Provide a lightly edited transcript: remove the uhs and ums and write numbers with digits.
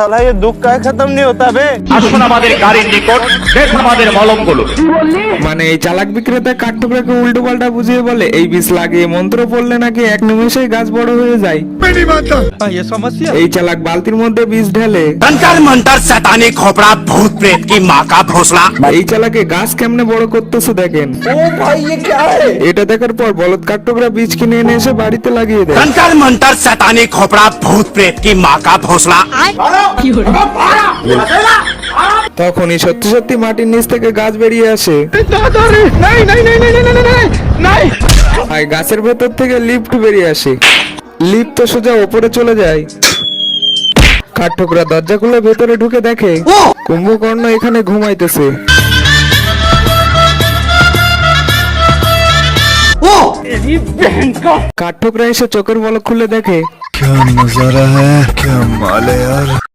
साला ये दुख का खत्म नहीं होता बे। আসুন আমাদের গাড়ির নিকট, দেখ আমাদের মলমগুলো। মানে এই চালাক বিক্রেতা কাঠঠোকরাকে উল্টো পাল্টা বুঝিয়ে বলে এই বীজ লাগিয়ে মন্ত্র পড়লে নাকি এক নিমেষেই গাছ বড় হয়ে যায়। এই চালাক বালতির মধ্যে বীজ ঢেলে। जंतर मंतर शैतानी खोपड़ा भूत प्रेत की माँ का भोसला। এই চালাকে গাছ কেমনে বড় করতেছে দেখেন। এটা দেখার পর বলদ কাঠঠোকরা বীজ কিনে এনে এসে বাড়িতে লাগিয়ে দেয়। जंतर मंतर शैतानी खोपड़ा भूत प्रेत की माँ का भोसला। তখনই সত্যি সত্যি মাটির নিচ থেকে গাছ বেরিয়ে আসে। আর গাছের ভেতর থেকে লিফট বেরিয়ে আসে। লিফট তো সোজা ওপরে চলে যায়। কাঠঠোকরা দরজা খুলে ভেতরে ঢুকে দেখে কুম্ভকর্ণ এখানে ঘুমাইতেছে। কাঠঠোকরা এসে চোখের পলক খুলে দেখে क्या नजारा है, क्या माल है यार।